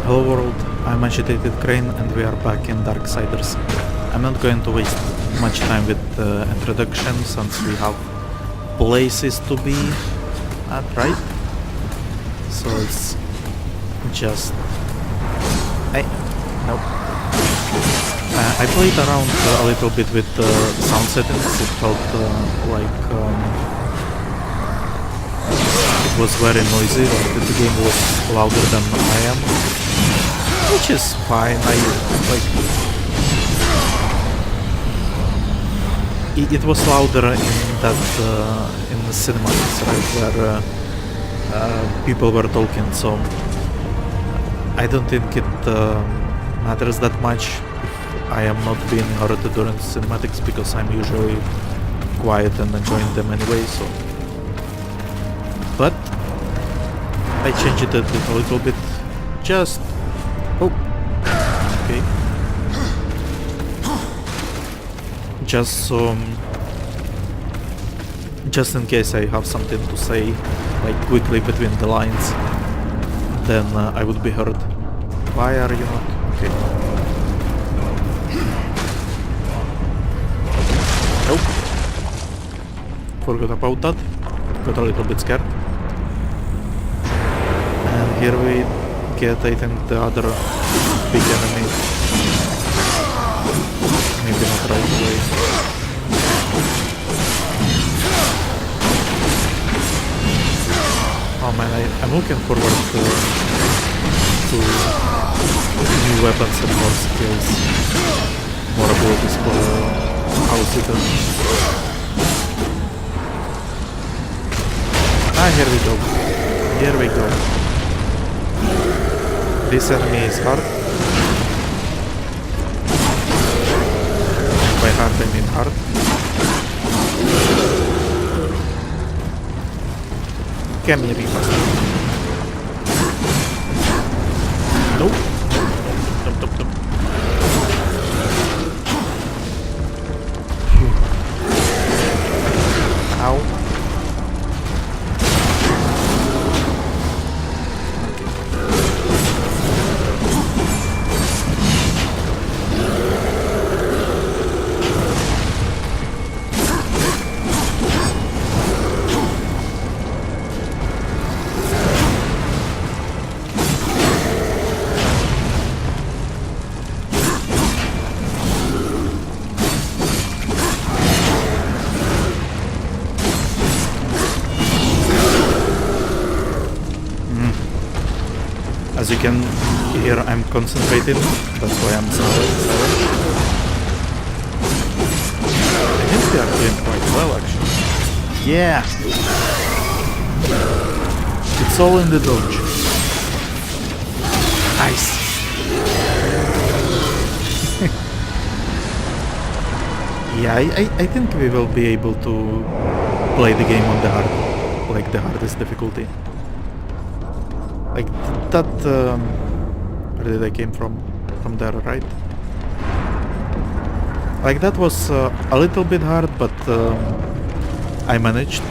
Hello world, I'm Agitated Crane and we are back in Darksiders. I'm not going to waste much time with the introduction since we have places to be at, right? So it's just... I played around a little bit with the sound settings. It felt like it was very noisy, like the game was louder than I am, which is fine. It was louder in that in the cinematics, right, where people were talking. So I don't think it matters that much if I am not being heard during cinematics, because I'm usually quiet and enjoying them anyway. So, but I changed it a little bit. Just okay. Just so, just in case I have something to say, like quickly between the lines, then I would be heard. Why are you not? Okay. Nope. Forgot about that. Got a little bit scared. And here we get, I think, the other big enemy. Maybe not right away. Oh man, I'm looking forward to new weapons and more skills, more abilities for house eater. Here we go. Here we go. This enemy is hard. By hard I mean hard. Come here, Reaper. Nope. Nope. Ow. As you can hear, I'm concentrating, that's why I'm silent. I think we are doing quite well, actually. Yeah! It's all in the dodge. Nice! Yeah, I think we will be able to play the game on the hardest difficulty. Like that, where did I came from? From there, right? Like that was a little bit hard, but I managed.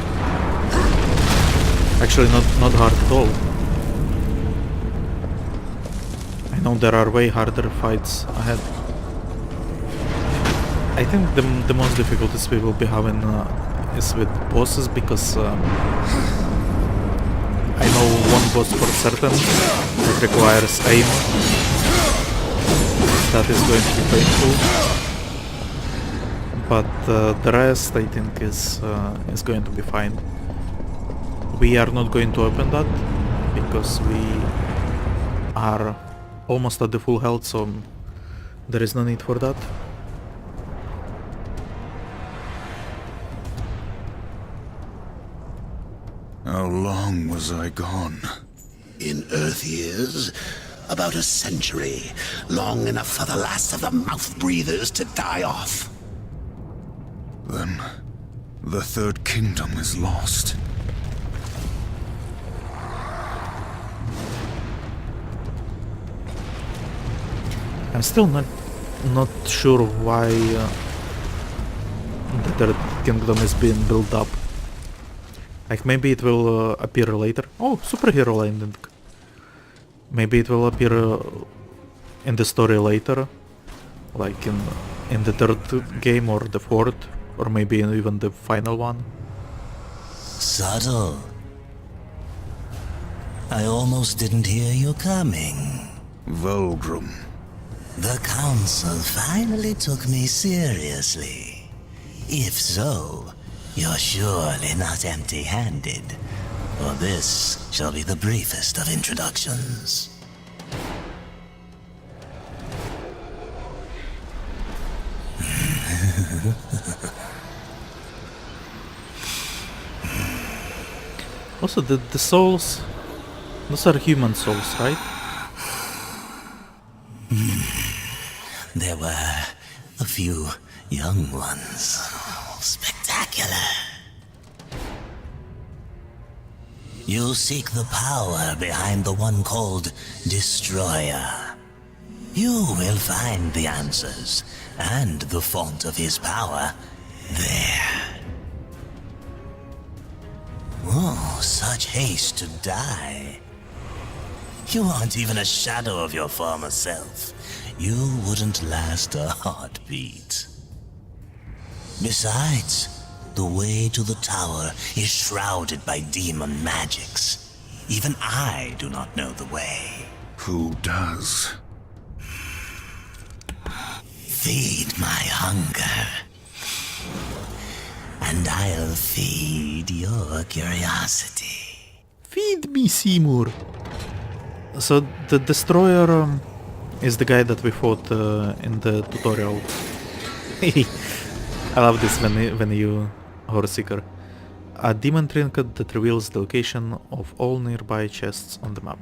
Actually, not hard at all. I know there are way harder fights ahead. I think the most difficulties we will be having is with bosses, because I know one boss for certain that requires aim. That is going to be painful. But the rest, I think, is going to be fine. We are not going to open that because we are almost at the full health, so there is no need for that. How long was I gone? In Earth years, about a century. Long enough for the last of the mouth-breathers to die off. Then, the Third Kingdom is lost. I'm still not sure why the Third Kingdom is being built up. Like maybe it will appear later. Oh, superhero landing. Maybe it will appear in the story later, like in the third game or the fourth, or maybe even the final one. Subtle. I almost didn't hear you coming. Vulgrim. The Council finally took me seriously. If so, you're surely not empty-handed, for this shall be the briefest of introductions. Also, the souls, those are human souls, right? There were a few young ones. Spectacular. You seek the power behind the one called Destroyer. You will find the answers and the font of his power there. Oh, such haste to die. You aren't even a shadow of your former self. You wouldn't last a heartbeat. Besides, the way to the tower is shrouded by demon magics. Even I do not know the way. Who does? Feed my hunger, and I'll feed your curiosity. Feed me, Seymour. So the Destroyer is the guy that we fought in the tutorial. I love this when you horse seeker. A demon trinket that reveals the location of all nearby chests on the map.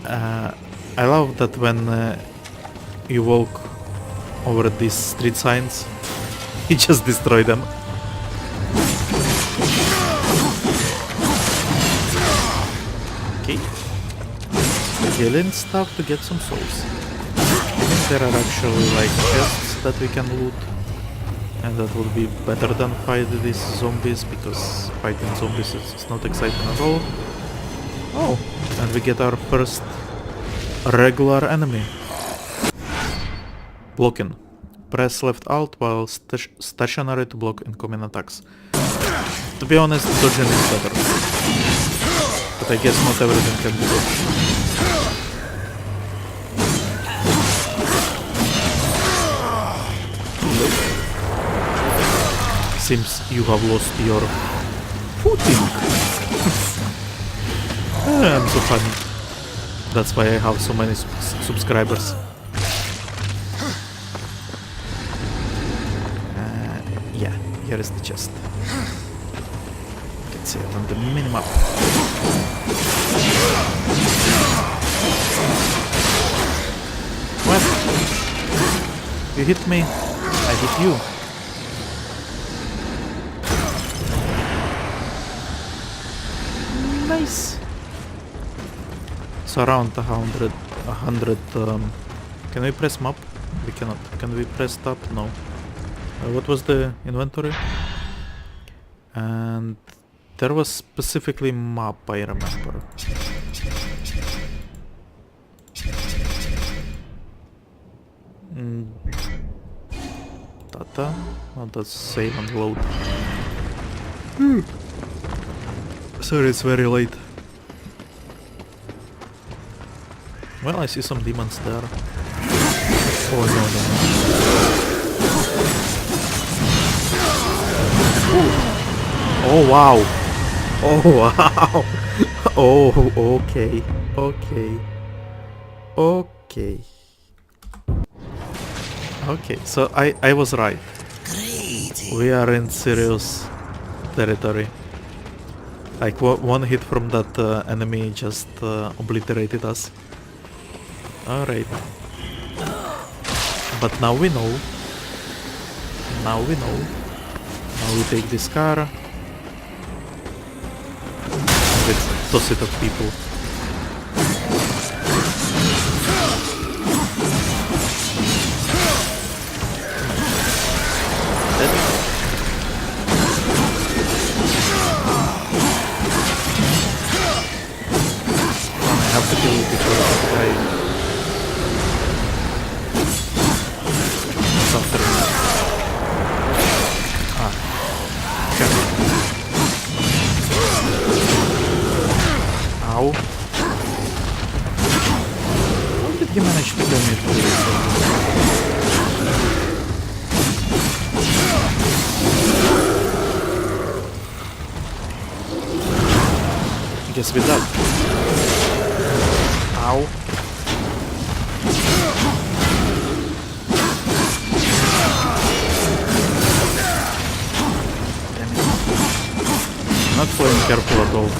I love that when you walk over these street signs, you just destroy them. Okay. Killing stuff to get some souls. I think there are actually like chests that we can loot. And that would be better than fight these zombies, because fighting zombies is not exciting at all. Oh, and we get our first regular enemy. Blocking. Press left alt while stationary to block incoming attacks. To be honest, dodging is better. But I guess not everything can be dodged. Seems you have lost your footing. I'm so funny. That's why I have so many subscribers. Yeah, here is the chest. You can see it on the minimap. What? You hit me, I hit you. Nice. So around 100. Can we press map? We cannot. Can we press tab? No. What was the inventory? And there was specifically map, I remember. Data? Oh, that's save and load. Sorry, it's very late. Well, I see some demons there. Oh no. Oh wow. Oh wow. Oh, okay. Okay, so I was right. Great. We are in serious territory. Like one hit from that enemy just obliterated us. Alright. But now we know. Now we take this car. And let's toss it at people. I have to kill before that guy is after me. Ah, okay. Ow. How did he manage to kill me through this? Guess with that. Ow. Damn it. Not playing careful at all.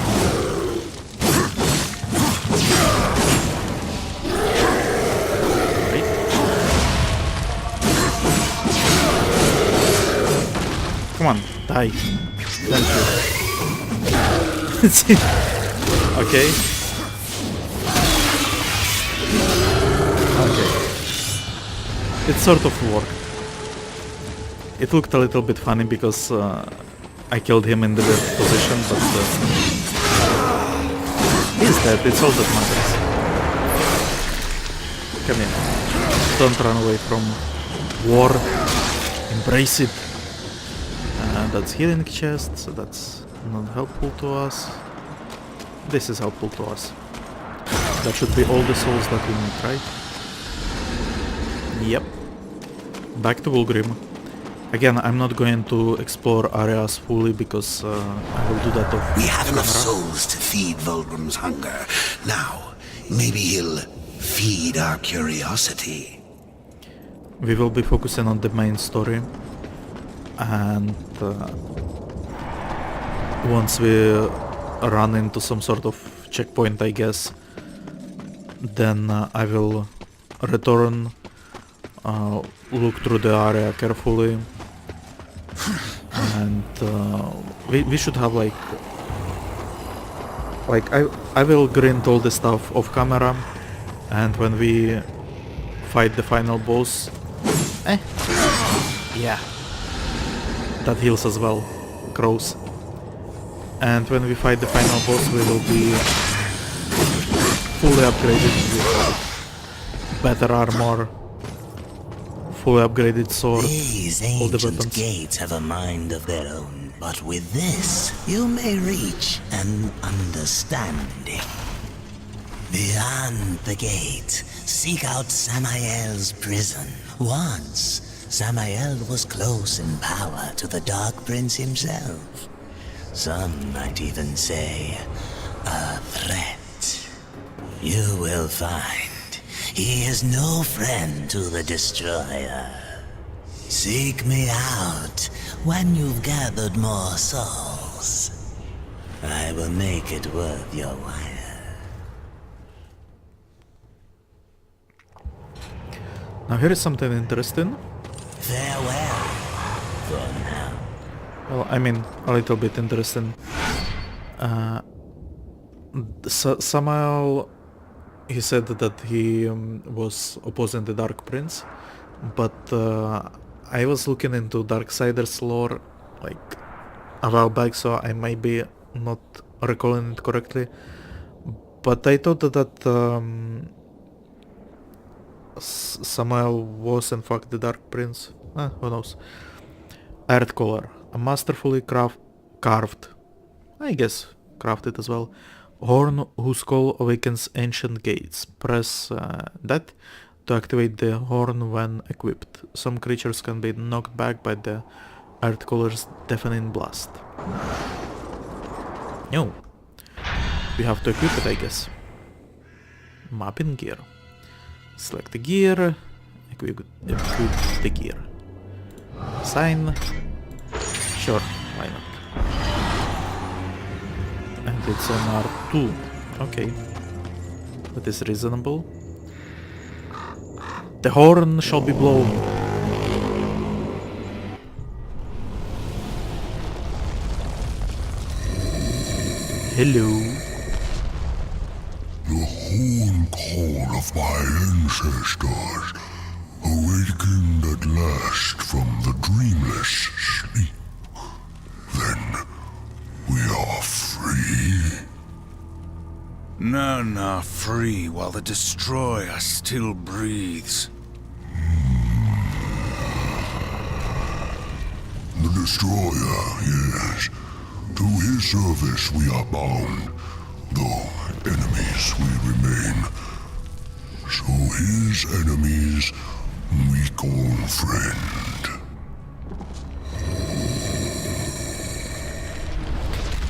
Right. Come on, die. Thank you. Okay. Okay. It sort of worked. It looked a little bit funny because I killed him in the dead position, but he's dead, it's all that matters. Come here. Don't run away from war. Embrace it. That's healing chest, so that's not helpful to us. This is helpful to us. That should be all the souls that we need, right? Yep. Back to Vulgrim. Again, I'm not going to explore areas fully because I will do that off We have enough camera. souls to feed Vulgrim's hunger. Now, maybe he'll feed our curiosity. We will be focusing on the main story. And once we run into some sort of checkpoint, I guess, then I will return, look through the area carefully, and we should have like I will grind all the stuff off camera, and when we fight the final boss, yeah, that heals as well, crows. And when we fight the final boss, we will be fully upgraded with better armor, fully upgraded sword, These all the ancient weapons. gates have a mind of their own, but with this, you may reach an understanding. Beyond the gate, seek out Samael's prison. Once, Samael was close in power to the Dark Prince himself. Some might even say, a threat. You will find he is no friend to the Destroyer. Seek me out when you've gathered more souls. I will make it worth your while. Now here is something interesting. Farewell for now. Well, I mean, a little bit interesting. Samael, he said that he was opposing the Dark Prince, but I was looking into Darksiders lore like a while back, so I might be not recalling it correctly. But I thought that Samael was in fact the Dark Prince. Who knows? Earthcaller, a masterfully carved, I guess crafted as well, horn whose call awakens ancient gates. Press that to activate the horn when equipped. Some creatures can be knocked back by the Earthcaller's deafening blast. No, we have to equip it, I guess. Mapping gear. Select the gear, equip the gear. Sign. Sure, why not? And it's on R2. Okay. That is reasonable. The horn shall be blown. Hello. The horn call of my ancestors, awakened at last from the dreamless sleep. Then we are free. None are free while the Destroyer still breathes. The Destroyer, yes. To his service we are bound, though enemies we remain. So his enemies we call friend.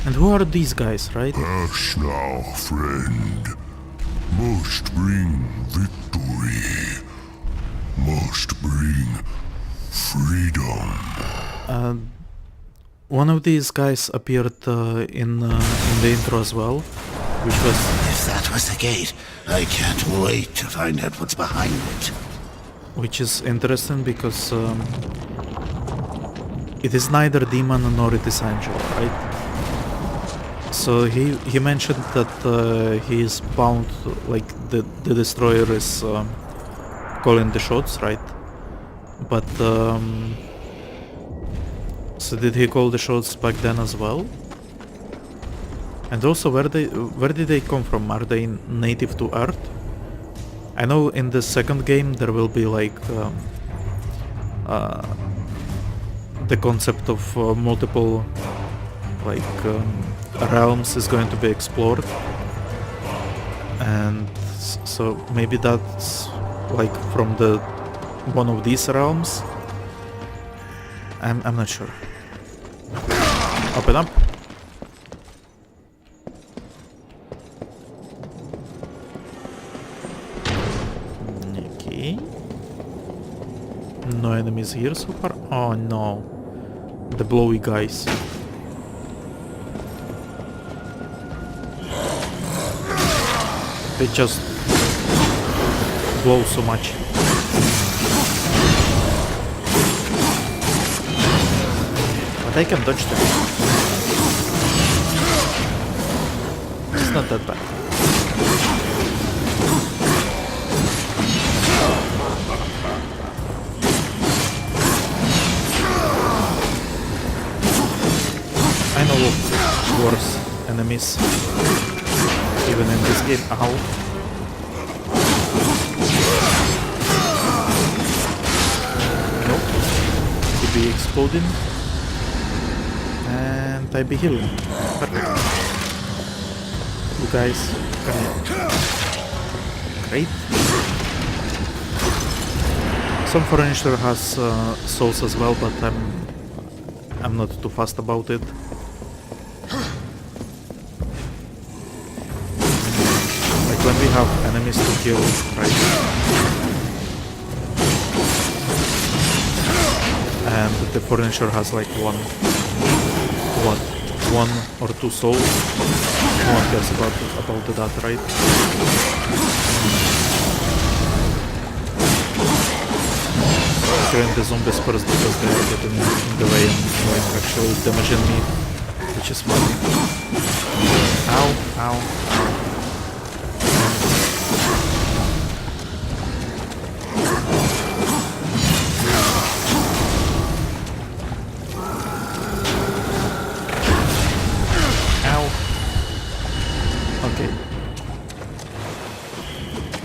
And who are these guys, right? Pass now, friend. Must bring victory. Must bring freedom. One of these guys appeared in the intro as well, which was... If that was the gate, I can't wait to find out what's behind it. Which is interesting because it is neither demon nor it is angel, right? So he mentioned that he is bound, like the destroyer is calling the shots, right? But so did he call the shots back then as well? And also, where did they come from? Are they native to Earth? I know in the second game there will be like the concept of multiple like realms is going to be explored, and so maybe that's like from the one of these realms. I'm not sure. Open up. Okay. No enemies here so far. Oh no. The blowy guys. They just blow so much. But I can dodge them. It's not that bad. I know of worse enemies even in this game. Ow. Nope. Could be exploding. And I be healing. Perfect. You guys, come here. Great. Some furniture has souls as well, but I'm not too fast about it. Like when we have enemies to kill, right? And the furniture has like one or two souls. No one cares about that, right? Killing the zombies first because they are getting in the way and like actually damaging me, which is funny. Ow, ow, ow.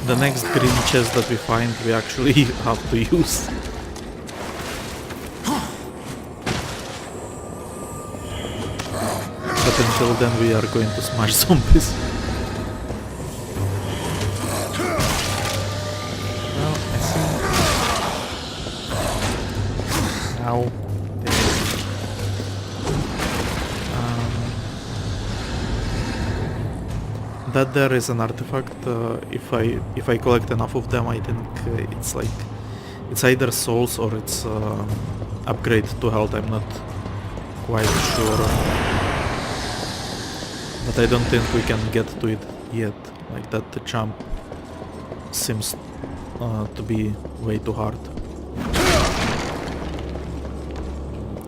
The next green chest that we find, we actually have to use. But until then we are going to smash zombies. Well, I see. Ow. That there is an artifact. If I collect enough of them, I think it's like it's either souls or it's upgrade to health. I'm not quite sure, but I don't think we can get to it yet. Like that, the jump seems to be way too hard.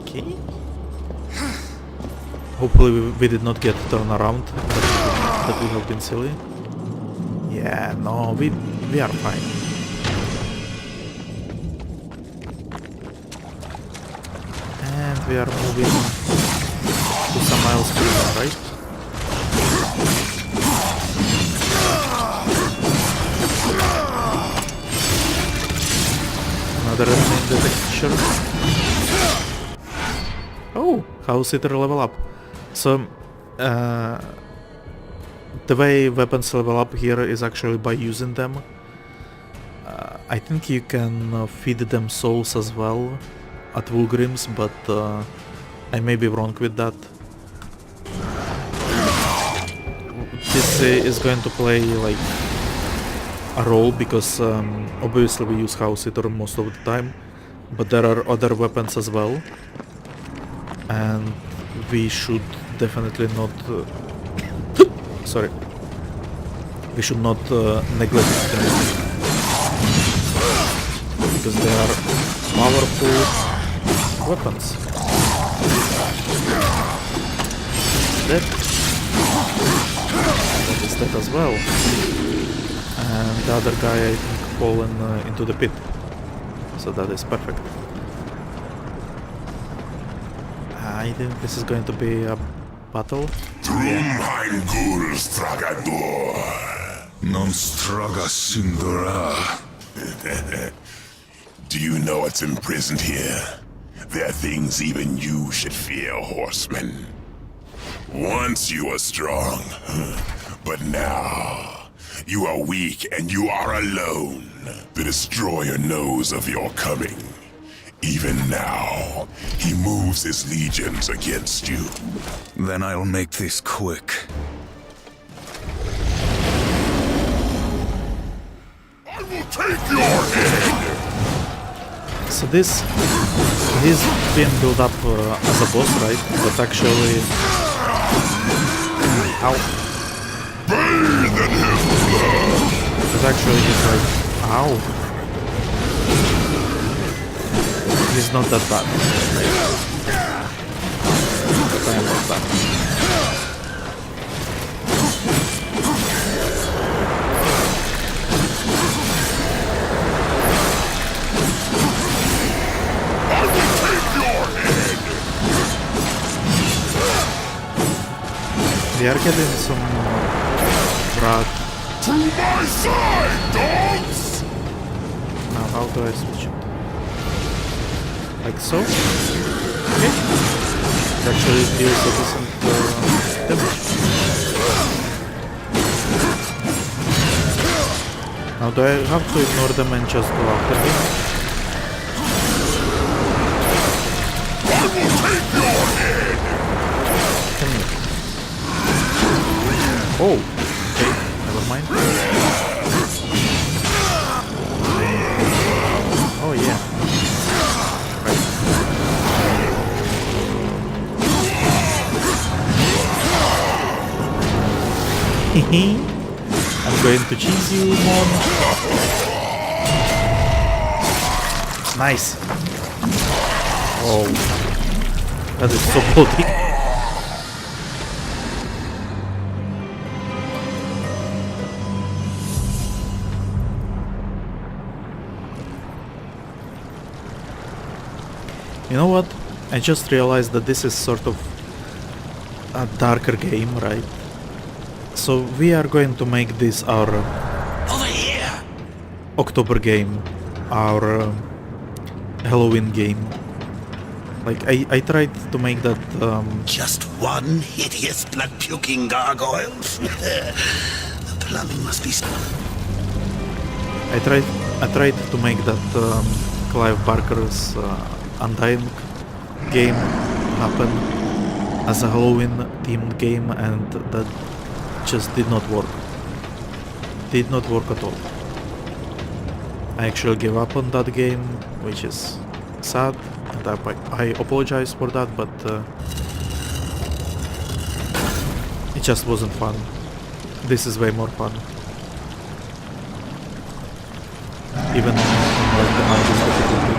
Okay. Hopefully we did not get turned around. That would have been silly. Yeah, no, we are fine. And we are moving to Samael's prison, right? another enemy in the texture. Oh, House Eater level up. So, the way weapons level up here is actually by using them. I think you can feed them souls as well at Vulgrim's, but I may be wrong with that. This is going to play like a role because obviously we use House Eater most of the time, but there are other weapons as well, and we should definitely not sorry, we should not neglect them because they are powerful weapons. That is that as well. And the other guy, I think, fallen into the pit. So that is perfect. I think this is going to be a battle. Drumheimgul Stragador. Non straga sindura. Do you know what's imprisoned here? There are things even you should fear, horseman. Once you were strong, but now you are weak and you are alone. The Destroyer knows of your coming. Even now, he moves his legions against you. Then I'll make this quick. I will take your head! So this, he's been built up as a boss, right? But actually... Ow. Bathe in his blood! But actually he's like... Ow. He's not that bad. But I am not bad. We are getting some rad. To my side, dogs! Now how do I switch it? Like so? Okay. It actually deals a decent damage. Now do I have to ignore them and just go after him? I will take your head! Come here. Oh, okay, never mind. Oh yeah. Right. I'm going to cheese you, Mom. Nice. Oh, that is so bloody. You know what? I just realized that this is sort of a darker game, right? So we are going to make this our Over here! October game, our Halloween game. Like I tried to make that Just one hideous blood-puking gargoyle? The plumbing must be... I tried to make that Clive Barker's Undying game happen as a Halloween themed game, and that just did not work. Did not work at all. I actually gave up on that game, which is sad, and I apologize for that, but it just wasn't fun. This is way more fun. Even on like the hardest difficulty,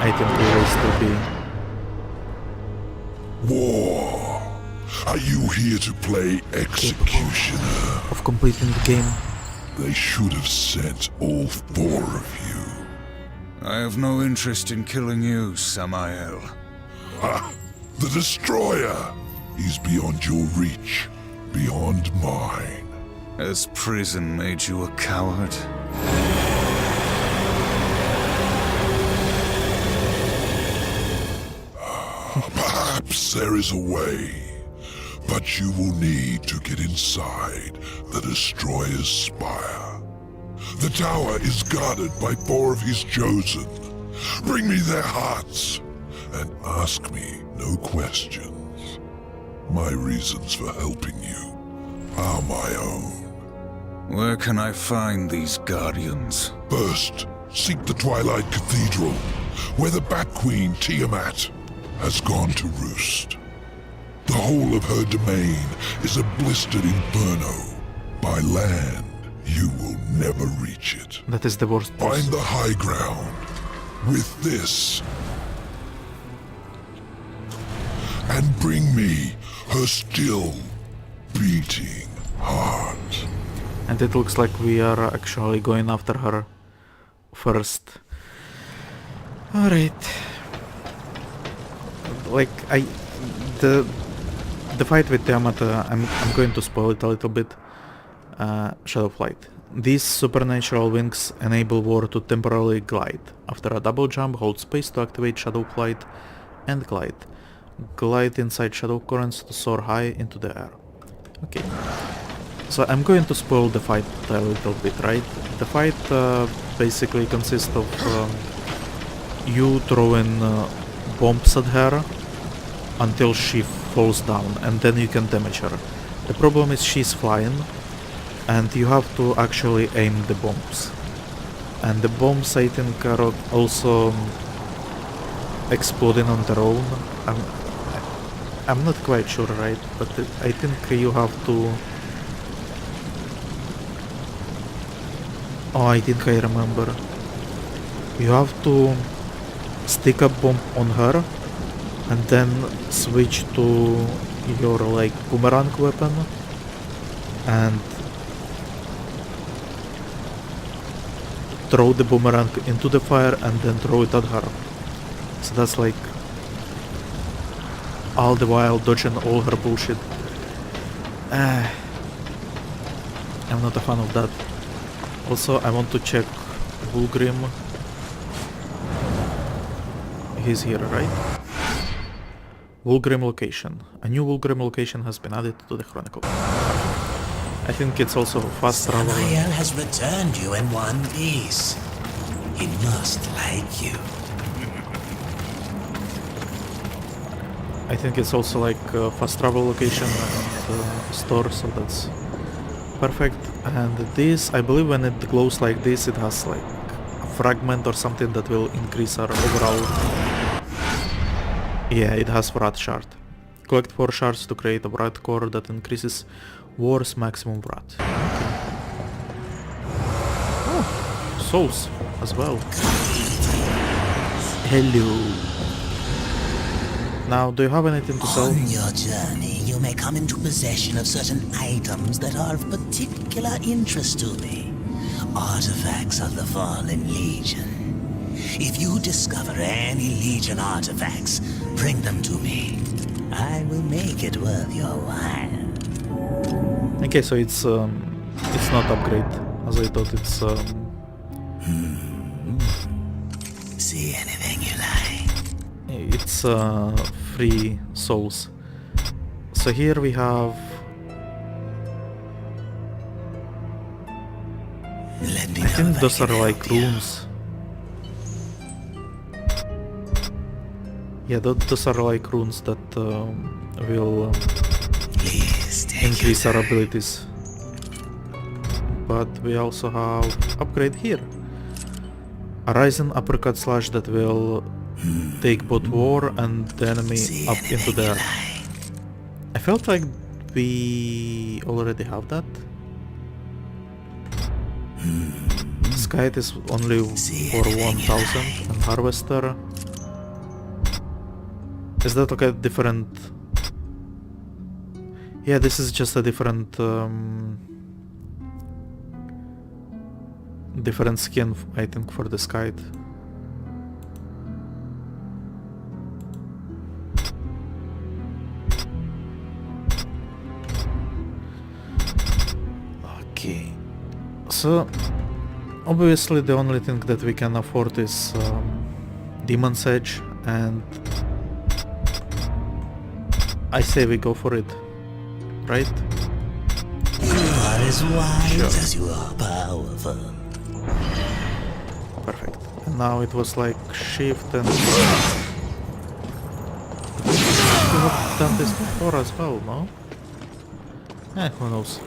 I think the race will be... War. Are you here to play executioner? of completing the game. They should have sent all four of you. I have no interest in killing you, Samael. Ha! The Destroyer! He's beyond your reach, beyond mine. Has prison made you a coward? Perhaps there is a way, but you will need to get inside the Destroyer's spire. The tower is guarded by 4 of his chosen. Bring me their hearts, and ask me no questions. My reasons for helping you are my own. Where can I find these guardians? First, seek the Twilight Cathedral, where the Bat Queen Tiamat has gone to roost. The whole of her domain is a blistered inferno. By land, you will never reach it. That is the worst boss. Find the high ground with this, and bring me her still beating heart. And it looks like we are actually going after her first. Alright. Like, the fight with Tiamat, I'm going to spoil it a little bit. Shadow Flight. These supernatural wings enable War to temporarily glide. After a double jump, hold space to activate Shadow Flight and glide. Glide inside shadow currents to soar high into the air. Okay. So I'm going to spoil the fight a little bit, right? The fight basically consists of you throwing bombs at her until she falls down, and then you can damage her. The problem is she's flying, and you have to actually aim the bombs. And the bombs, I think, are also exploding on their own. I'm not quite sure, right? But I think you have to... Oh, I think I remember. You have to stick a bomb on her and then switch to your like boomerang weapon and throw the boomerang into the fire and then throw it at her. So that's like all the while dodging all her bullshit. I'm not a fan of that. Also, I want to check Vulgrim. He's here, right? Vulgrim location. A new Vulgrim location has been added to the Chronicle. I think it's also fast travel. Samael has returned you in one piece. He must like you. I think it's also like a fast travel location and store, so that's perfect. And this, I believe when it glows like this, it has like a fragment or something that will increase our overall... Yeah, it has Wrath Shard. Collect 4 shards to create a Wrath core that increases War's maximum Wrath. Oh, souls as well. Hello. Now, do you have anything to sell? On your journey, you may come into possession of certain items that are of particular interest to me. Artifacts of the Fallen Legion. If you discover any Legion artifacts, bring them to me. I will make it worth your while. Okay, so it's not upgrade, as I thought. It's See anything you like? it's free souls. So here we have... Let me I know think if those I are can like help you. runes. Yeah, those are like runes that will Please take increase your our abilities. But we also have upgrade here. A rising uppercut slash that will take both war and the enemy See up into anything the you air. like? I felt like we already have that. Skite is only See for anything you 1000 and Harvester. Is that like a different... Yeah, this is just a different different skin, I think, for the Skite. Okay, so obviously the only thing that we can afford is Demon's Edge, and I say we go for it, right? You are as wise Sure. as you are powerful. Perfect. And now it was like shift and... We have done this before as well, no? Who knows?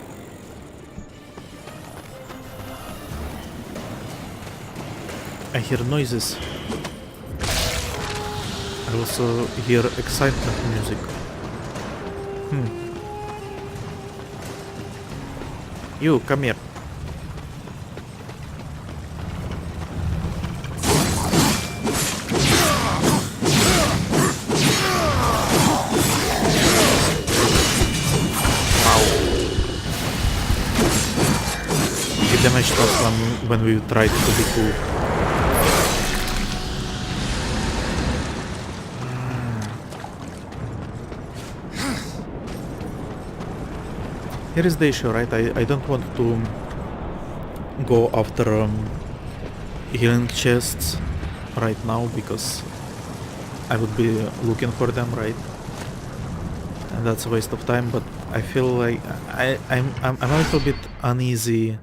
I hear noises. I also hear excitement music. You, come here. He damaged us when we tried to be cool. Here is the issue, right? I don't want to go after healing chests right now because I would be looking for them, right? And that's a waste of time. But I feel like I'm a little bit uneasy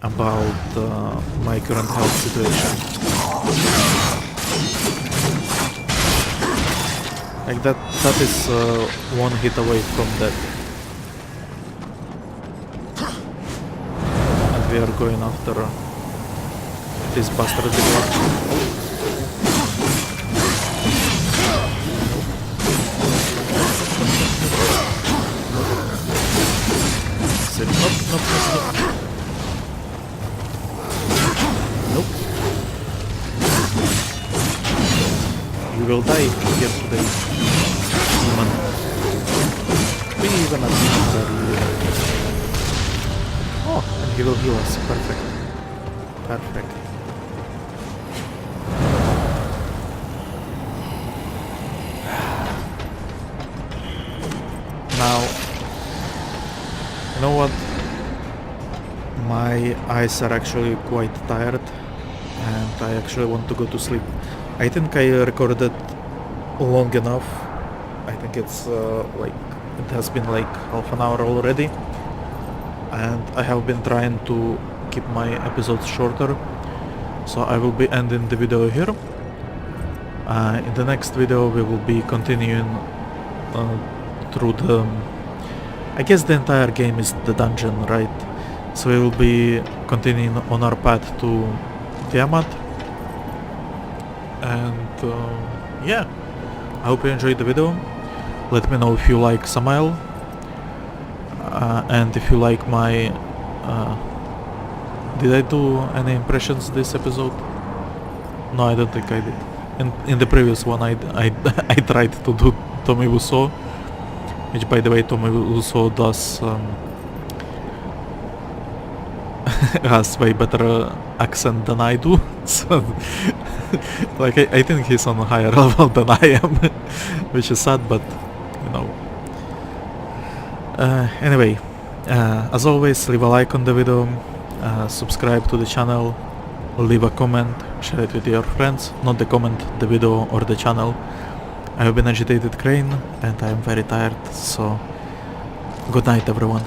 about my current health situation. Like that is one hit away from death. We are going after this bastard dealer. Nope. Nope. You will die here today, human. We even a demon. Oh, and he will heal us. Perfect. Perfect. Now, you know what? My eyes are actually quite tired and I actually want to go to sleep. I think I recorded long enough. I think it's like, it has been like half an hour already. And I have been trying to keep my episodes shorter, so I will be ending the video here. In the next video we will be continuing through the... I guess the entire game is the dungeon, right? So we will be continuing on our path to Tiamat. And yeah, I hope you enjoyed the video. Let me know if you like Samael. And if you like my... did I do any impressions this episode? No, I don't think I did. In the previous one I tried to do Tommy Wiseau, which by the way Tommy Wiseau does has way better accent than I do. So like I think he's on a higher level than I am, which is sad, but you know. Anyway, as always, leave a like on the video, subscribe to the channel, leave a comment, share it with your friends, not the comment, the video or the channel. I have been Agitated Crane and I am very tired, so good night everyone.